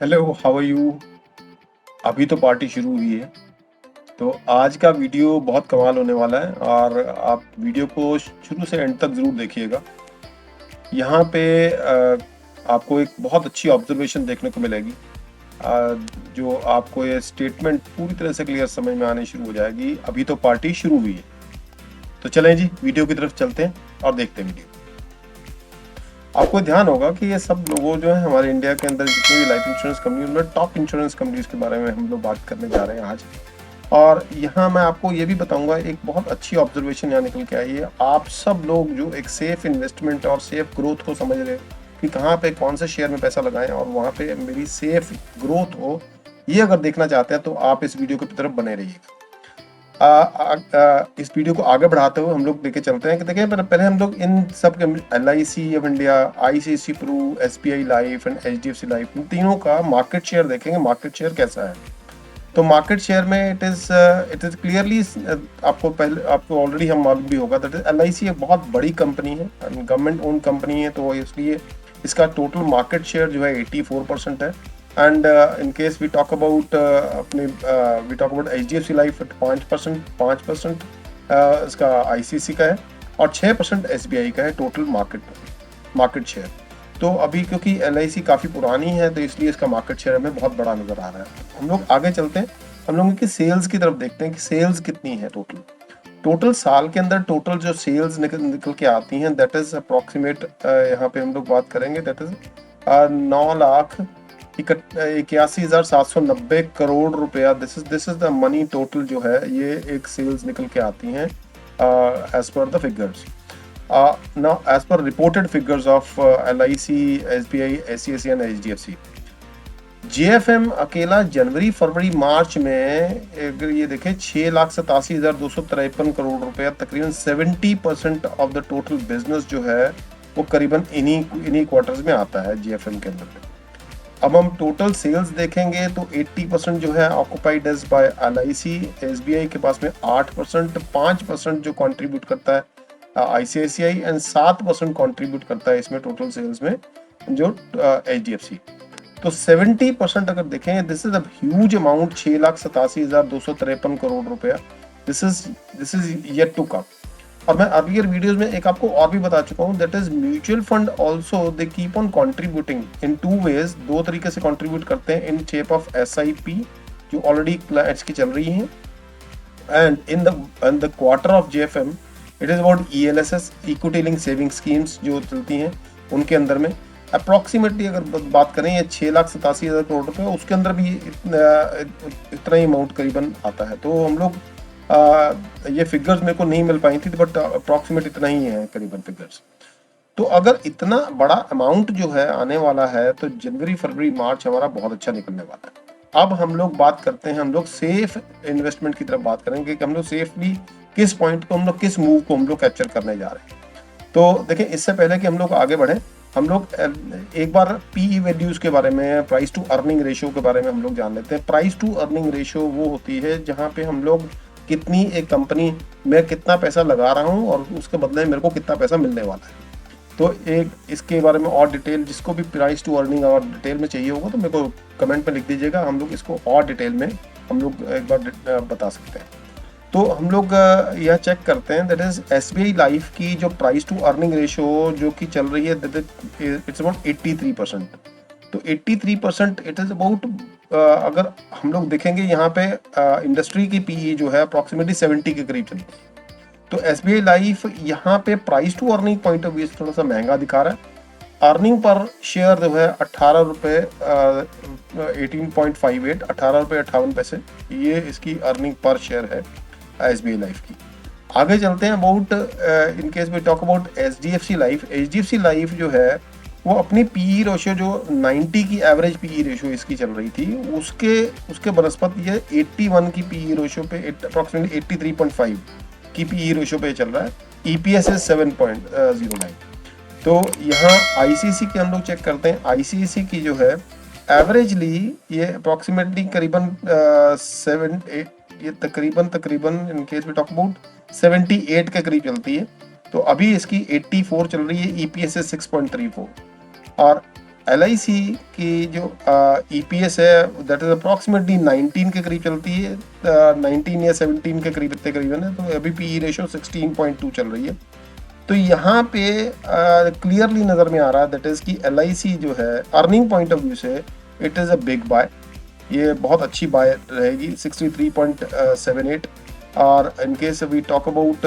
Hello, how are you. अभी तो party शुरू हुई है। तो आज का वीडियो बहुत कमाल होने वाला है और आप वीडियो को शुरू से एंड तक ज़रूर देखिएगा। यहाँ पे आपको एक बहुत अच्छी ऑब्जर्वेशन देखने को मिलेगी, अ, जो आपको ये स्टेटमेंट पूरी तरह से क्लियर समझ में आनी शुरू हो जाएगी। अभी तो पार्टी शुरू हुई है। तो चलें जी, वीडियो की तरफ चलते हैं और देखते हैं वीडियो। आपको ध्यान होगा कि ये सब लोगों जो है हमारे इंडिया के अंदर जितनी भी लाइफ इंश्योरेंस कंपनी, उनमें टॉप इंश्योरेंस कंपनीज के बारे में हम लोग बात करने जा रहे हैं आज। और यहाँ मैं आपको ये भी बताऊंगा, एक बहुत अच्छी ऑब्जर्वेशन यहाँ निकल के आई है। आप सब लोग जो एक सेफ इन्वेस्टमेंट और सेफ ग्रोथ को समझ रहे हो कि कहाँ पे कौन से शेयर में पैसा लगाएं और वहाँ पे मेरी सेफ ग्रोथ हो, ये अगर देखना चाहते हैं तो आप इस वीडियो की तरफ बने रहिएगा। इस वीडियो को आगे बढ़ाते हुए हम लोग लेके चलते हैं कि देखिए, पहले हम लोग इन सब के LIC of India, ICICI Pru, SBI life and HDFC life, इन तीनों का मार्केट शेयर देखेंगे। मार्केट शेयर कैसा है? तो मार्केट शेयर में इट इज क्लियरली, आपको ऑलरेडी हम मालूम भी होगा दैट LIC एक बहुत बड़ी कंपनी है, गवर्नमेंट ओन कंपनी है, तो इसलिए इसका टोटल मार्केट शेयर जो है 84% है। And in case we talk about HDFC life 5% इसका ICICI का है और 6% SBI का है टोटल मार्केट शेयर। तो अभी क्योंकि LIC काफ़ी पुरानी है तो इसलिए इसका मार्केट शेयर हमें बहुत बड़ा नज़र आ रहा है। हम लोग आगे चलते हैं, हम लोगों की सेल्स की तरफ देखते हैं कि सेल्स कितनी है। टोटल साल के अंदर टोटल जो सेल्स निकल के आती हैं, दैट इज अप्रॉक्सीमेट, यहाँ पे हम लोग बात करेंगे, दैट इज 9,81,790 रुपया। This is the money total जो है, ये एक सेल्स निकल के आती हैं as per the figures. Now, as per reported figures of LIC, SBI, SCSC and HDFC, JFM अकेला जनवरी फरवरी मार्च में अगर ये देखें 6,87,253 करोड़ रुपया, तकरीबन 70% ऑफ द टोटल बिजनेस जो है वो करीबन इन्हीं क्वार्टर्स में आता है JFM के अंदर में। अब हम टोटल सेल्स देखेंगे तो 80% जो है occupied is by LIC, SBI के पास में 8%, 5% जो कंट्रीब्यूट करता है ICICI एंड 7% कंट्रीब्यूट करता है इसमें टोटल सेल्स में जो HDFC। तो 70% अगर देखें, this is a huge amount, 6,87,253 crore रुपया। This is yet to come. और मैं अर्लियर वीडियोस में एक आपको और भी बता चुका हूँ, that is mutual fund also they keep on contributing in two ways, दो तरीके से कंट्रीब्यूट करते हैं, इन शेप ऑफ SIP जो ऑलरेडी क्लाइंट्स की चल रही हैं, and in the quarter of JFM it is about ELSS, equity link saving schemes जो चलती हैं उनके अंदर में अप्रॉक्सीमेटली अगर बात करें, ये 6,87,000 करोड़ रुपए, उसके अंदर भी इतना ही अमाउंट करीबन आता है। तो हम लोग ये फिगर्स मेरे को नहीं मिल पाई थी, बट अप्रॉक्सीमेट इतना ही है करीबन फिगर्स। तो अगर इतना बड़ा अमाउंट जो है आने वाला है, तो जनवरी फरवरी मार्च हमारा बहुत अच्छा निकलने वाला है। अब हम लोग बात करते हैं, हम लोग सेफ इन्वेस्टमेंट की तरफ बात करेंगे कि हम लोग सेफली किस पॉइंट को, हम लोग किस मूव को हम लोग कैप्चर करने जा रहे हैं। तो देखें, इससे पहले कि हम लोग आगे बढ़े, हम लोग एक बार PE वैल्यूज के बारे में, प्राइस टू अर्निंग रेशियो के बारे में हम लोग जान लेते हैं। प्राइस टू अर्निंग रेशियो वो होती है जहाँ पे हम लोग कितनी एक कंपनी में कितना पैसा लगा रहा हूँ और उसके बदले में मेरे को कितना पैसा मिलने वाला है। तो एक इसके बारे में और डिटेल, जिसको भी प्राइस टू अर्निंग और डिटेल में चाहिए होगा तो मेरे को कमेंट में लिख दीजिएगा, हम लोग इसको और डिटेल में हम लोग एक बार बता सकते हैं। तो हम लोग यह चेक करते हैं, दैट इज SBI लाइफ की जो प्राइस टू अर्निंग रेशियो जो कि चल रही है, इट्स अबाउट 83%। तो 83% इट इज अबाउट, अगर हम लोग देखेंगे यहाँ पे इंडस्ट्री की PE जो है अप्रॉक्सीमेटली 70 के करीब चलती है। तो SBI लाइफ यहाँ पे price to earning point of view से थोड़ा सा महंगा दिखा रहा है। अर्निंग पर शेयर जो है 18 रुपये 18.58, 18 रुपये 58 पैसे, ये इसकी अर्निंग पर शेयर है SBI लाइफ की। आगे चलते हैं, about in case we talk about HDFC life. HDFC life जो है वो अपनी PE रेशियो जो 90 की एवरेज PE रेशियो इसकी चल रही थी, उसके बनस्पत ये 81 की PE रेशियो पे, अप्रॉक्सीमेटली 83.5 की PE रेशियो पे चल रहा है। EPS is 7.09। तो यहाँ ICICI के हम लोग चेक करते हैं, ICICI की जो है एवरेजली ये अप्रॉक्सीमेटली करीबन 7-8, ये तकरीबन in case we talk about 78 के करीब चलती है। तो अभी इसकी 84 चल रही है, EPS है 6.34। और LIC की जो EPS है दैट इज अप्रॉक्सीमेटली 19 के करीब चलती है, 19 या 17 के करीब इतने करीबन है। तो अभी PE रेशो 16.2 चल रही है। तो यहाँ पे क्लियरली नज़र में आ रहा है दैट इज़ कि LIC जो है अर्निंग पॉइंट ऑफ व्यू से it is a big buy, ये बहुत अच्छी बाय रहेगी 63.78। और in case we talk about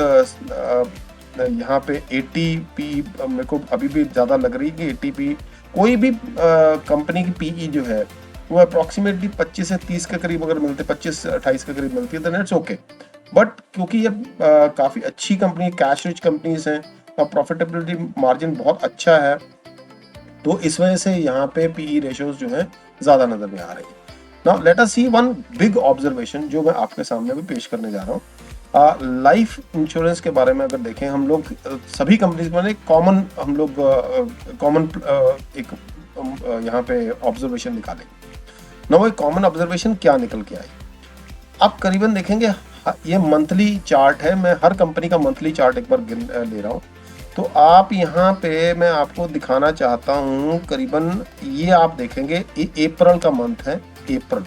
यहाँ पे 80p मेरे को अभी भी ज़्यादा लग रही है कि 80p कोई भी कंपनी की PE जो है वो अप्रॉक्सीमेटली 25 से 30 के करीब अगर मिलते, 25-28 के करीब मिलती है देन इट्स ओके। बट क्योंकि ये काफ़ी अच्छी कंपनी, कैश रिच कंपनीज हैं और प्रॉफिटेबिलिटी मार्जिन बहुत अच्छा है, तो इस वजह से यहाँ पे PE रेशियोज जो है ज़्यादा नज़र में आ रही है। नाउ लेट अस सी वन बिग ऑब्जर्वेशन जो मैं आपके सामने भी पेश करने जा रहा हूँ। लाइफ इंश्योरेंस के बारे में अगर देखें हम लोग सभी कंपनीज में एक कॉमन एक यहाँ पे ऑब्जर्वेशन निकालेंगे ना। वो कॉमन ऑब्जर्वेशन क्या निकल के आई, आप करीबन देखेंगे ये मंथली चार्ट है, मैं हर कंपनी का मंथली चार्ट एक बार ले रहा हूँ। तो आप यहाँ पे मैं आपको दिखाना चाहता हूँ करीबन ये आप देखेंगे ये अप्रैल का मंथ है, अप्रैल।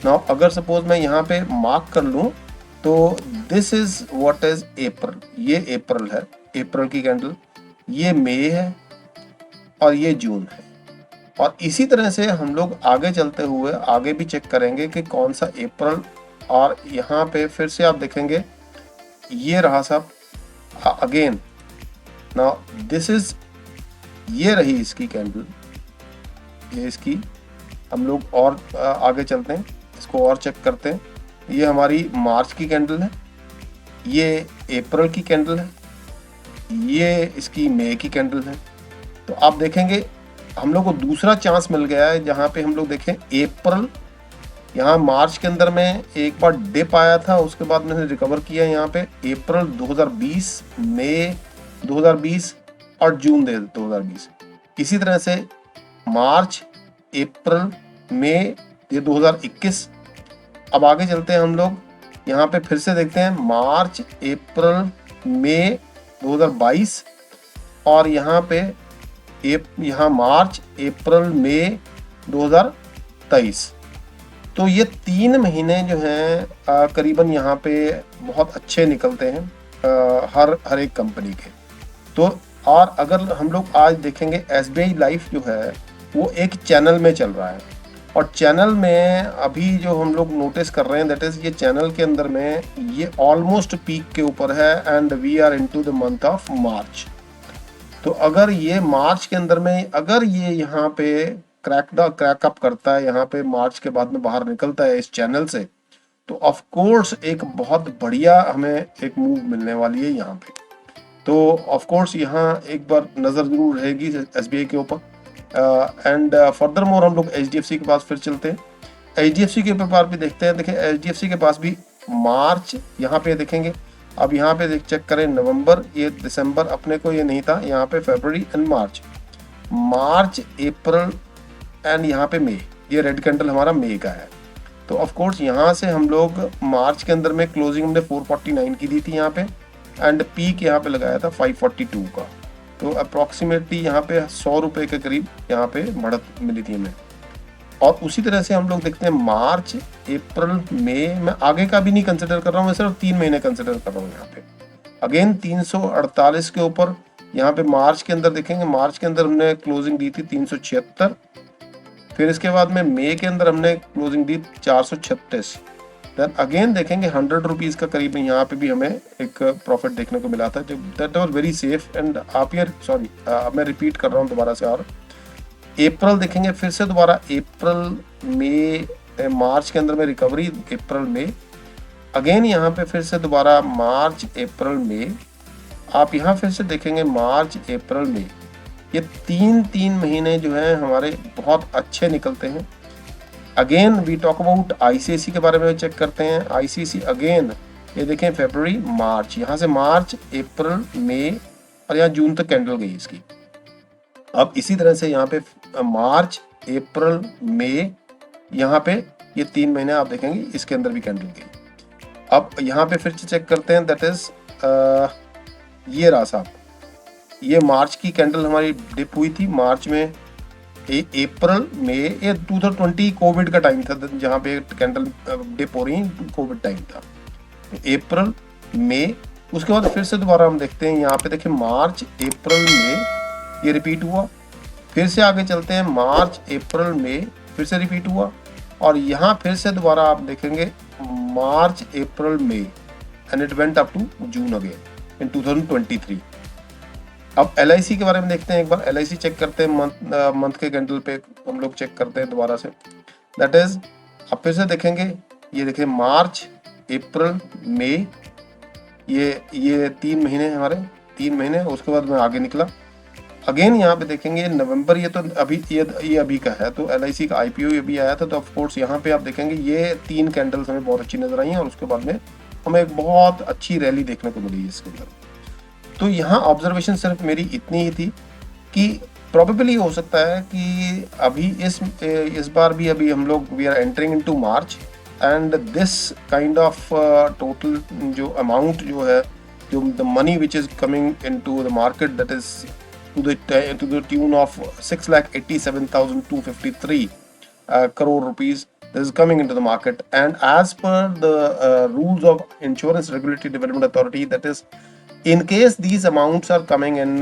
नाउ अगर सपोज मैं यहाँ पे मार्क कर लूँ तो दिस इज व्हाट इज अप्रैल, ये अप्रैल है, अप्रैल की कैंडल, ये मई है और ये जून है। और इसी तरह से हम लोग आगे चलते हुए आगे भी चेक करेंगे कि कौन सा अप्रैल, और यहाँ पे फिर से आप देखेंगे ये रहा साहब अगेन। नाउ दिस इज, ये रही इसकी कैंडल, ये इसकी, हम लोग और आगे चलते हैं, इसको और चेक करते हैं। ये हमारी मार्च की कैंडल है, ये अप्रैल की कैंडल है, ये इसकी मई की कैंडल है। तो आप देखेंगे हम लोग को दूसरा चांस मिल गया है जहाँ पे हम लोग देखें अप्रैल, यहाँ मार्च के अंदर में एक बार डिप आया था, उसके बाद मैंने रिकवर किया यहाँ पे अप्रैल 2020, मई 2020 और जून 2020। इसी तरह से मार्च, अप्रैल, मई ये 2021। अब आगे चलते हैं हम लोग, यहाँ पे फिर से देखते हैं मार्च, अप्रैल, मई 2022 और यहाँ पे यहाँ मार्च, अप्रैल, मई 2023। तो ये 3 महीने जो हैं करीबन यहाँ पे बहुत अच्छे निकलते हैं हर एक कंपनी के। तो और अगर हम लोग आज देखेंगे SBI लाइफ जो है वो एक चैनल में चल रहा है, और चैनल में अभी जो हम लोग नोटिस कर रहे हैं दैट इज ये चैनल के अंदर में ये ऑलमोस्ट पीक के ऊपर है and we are into the month of March. तो अगर ये मार्च के अंदर में अगर ये यहाँ पे क्रैकअप करता है, यहाँ पे मार्च के बाद में बाहर निकलता है इस चैनल से, तो ऑफ कोर्स एक बहुत बढ़िया हमें एक मूव मिलने वाली है यहाँ पे। तो ऑफ कोर्स यहाँ एक बार नज़र जरूर रहेगी SBI के ऊपर। एंड फर्दर मोर हम लोग HDFC के पास फिर चलते हैं, HDFC के पास भी देखते हैं। देखिए HDFC के पास भी मार्च यहाँ पे देखेंगे, अब यहाँ पे चेक करें नवंबर, ये दिसंबर अपने को ये नहीं था, यहाँ पे फरवरी एंड मार्च, अप्रैल एंड यहाँ पे मई, ये रेड कैंडल हमारा मई का है। तो ऑफ कोर्स यहाँ से हम लोग मार्च के अंदर में क्लोजिंग हमने 449 की दी थी यहाँ पे, एंड पीक यहाँ पे लगाया था 542 का। तो अप्रॉक्सीमेटली यहाँ पे 100 रुपये के करीब यहाँ पे बढ़त मिली थी हमें। और उसी तरह से हम लोग देखते हैं मार्च, अप्रैल, मई, मैं आगे का भी नहीं कंसिडर कर रहा हूँ, मैं सिर्फ 3 महीने कंसिडर कर रहा हूँ यहाँ पे। अगेन 348 के ऊपर यहाँ पे मार्च के अंदर देखेंगे, मार्च के अंदर हमने क्लोजिंग दी थी 376, फिर इसके बाद में मई के अंदर हमने क्लोजिंग दी 436। देन अगेन देखेंगे 100 रुपीज़ का करीब यहाँ पे भी हमें एक प्रॉफिट देखने को मिला था, जो that was very safe. And आप यार सॉरी मैं रिपीट कर रहा हूँ दोबारा से, और अप्रैल देखेंगे फिर से दोबारा, अप्रैल, मई, मार्च के अंदर में रिकवरी, अप्रैल, मई, अगेन यहाँ पे फिर से दोबारा मार्च, अप्रैल, मई, आप यहाँ फिर से देखेंगे मार्च, अप्रैल, मई, ये 3 महीने जो हैं हमारे बहुत अच्छे निकलते हैं। Again we talk about ICICI के बारे में चेक करते हैं। ICICI अगेन ये देखें फरवरी, मार्च, यहाँ से मार्च, अप्रैल, मई और यहाँ जून तक कैंडल गई इसकी। अब इसी तरह से यहाँ पे मार्च, अप्रैल, मई, यहाँ पे ये 3 महीने आप देखेंगे इसके अंदर भी कैंडल गई। अब यहाँ पे फिर से चेक करते हैं, दैट इज ये रहा साहब, ये मार्च की कैंडल हमारी डिप हुई थी मार्च में, अप्रैल मई, ये 2020 कोविड का टाइम था जहाँ पे कैंडल डिप हो रही है, कोविड टाइम था। तो अप्रैल मई, उसके बाद फिर से दोबारा हम देखते हैं यहाँ पे, देखिए मार्च अप्रैल मई, ये रिपीट हुआ। फिर से आगे चलते हैं, मार्च अप्रैल मई, फिर से रिपीट हुआ। और यहाँ फिर से दोबारा आप देखेंगे March April May, and it went up to June again in 2023। अब LIC के बारे में देखते हैं एक बार। LIC चेक करते हैं, मंथ के कैंडल पे हम लोग चेक करते हैं दोबारा से। दैट इज, अब फिर से देखेंगे, ये देखिए मार्च अप्रैल मई, ये 3 महीने हमारे, 3 महीने। उसके बाद मैं आगे निकला अगेन, यहाँ पे देखेंगे नवंबर, ये तो अभी ये अभी का है। तो LIC का IPO ये भी आया था। तो ऑफ कोर्स यहाँ पे आप देखेंगे ये 3 कैंडल्स हमें बहुत अच्छी नजर आई हैं, और उसके बाद में हमें एक बहुत अच्छी रैली देखने को मिली इसके अंदर। तो यहाँ ऑब्जर्वेशन सिर्फ मेरी इतनी ही थी कि प्रोबेबली हो सकता है कि अभी इस बार भी अभी हम लोग we are entering into March, and this kind of total जो अमाउंट जो है, जो the money which is coming into the market, that is to the tune of 6,87,253 crore rupees is coming into the market. And as per the rules of Insurance Regulatory Development Authority, that is, in case these amounts are coming in,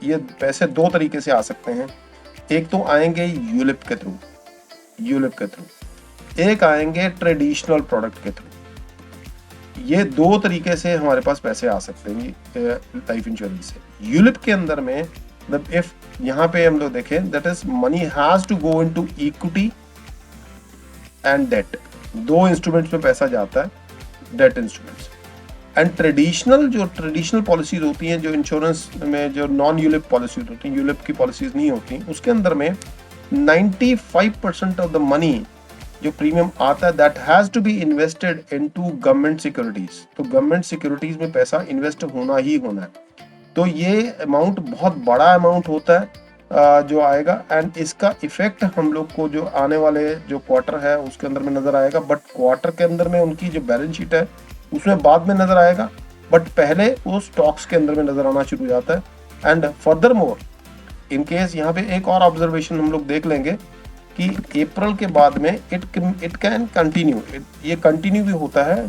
ये पैसे 2 तरीके से आ सकते हैं। एक तो आएंगे ULIP के थ्रू, एक आएंगे ट्रेडिशनल प्रोडक्ट के थ्रू। ये 2 तरीके से हमारे पास पैसे आ सकते हैं लाइफ इंश्योरेंस से। यूलिप के अंदर में, इफ यहाँ पे हम लोग देखें, that is money has to go into equity and debt. 2 instruments में पैसा जाता है, debt instruments. And traditional policies होती हैं, जो इंश्योरेंस में जो नॉन यूलिप पॉलिसीज होती हैं, यूलिप की पॉलिसीज नहीं होती, उसके अंदर में 95% ऑफ द मनी जो प्रीमियम आता है, that has to be invested into government securities. तो गवर्नमेंट सिक्योरिटीज में पैसा इन्वेस्ट होना ही होना है। तो ये अमाउंट बहुत बड़ा अमाउंट होता है जो आएगा, एंड इसका इफेक्ट हम लोग को जो आने वाले जो क्वार्टर है उसके अंदर में नजर आएगा। बट क्वार्टर के अंदर में उनकी जो बैलेंस शीट है उसमें बाद में नजर आएगा, बट पहले वो स्टॉक्स के अंदर में नजर आना शुरू हो जाता है। And further more, in case यहाँ पे एक और ऑब्जर्वेशन हम लोग देख लेंगे कि अप्रैल के बाद में इट कैन कंटिन्यू, ये कंटिन्यू भी होता है।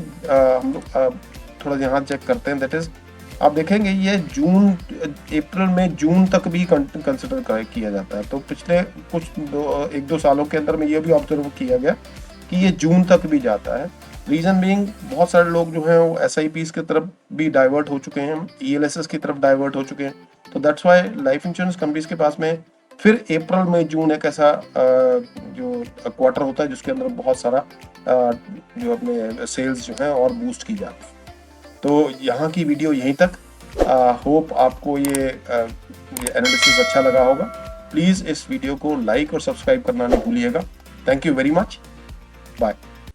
हम लोग थोड़ा यहाँ चेक करते हैं। दैट इज, आप देखेंगे ये अप्रैल में जून तक भी कंसिडर किया जाता है। तो पिछले कुछ 1-2 सालों के अंदर में ये भी ऑब्जर्व किया गया कि ये जून तक भी जाता है। रीजन बीइंग, बहुत सारे लोग जो हैं वो SIPs की तरफ भी डाइवर्ट हो चुके हैं, ELSS की तरफ डाइवर्ट हो चुके हैं। तो that's why life insurance companies के पास में फिर अप्रैल में जून एक ऐसा जो क्वार्टर होता है जिसके अंदर बहुत सारा जो अपने सेल्स जो है और बूस्ट की जाती है। तो यहाँ की वीडियो यहीं तक। होप आपको ये एनालिसिस अच्छा लगा होगा। प्लीज़ इस वीडियो को लाइक और सब्सक्राइब करना नहीं भूलिएगा। Thank you very much, bye.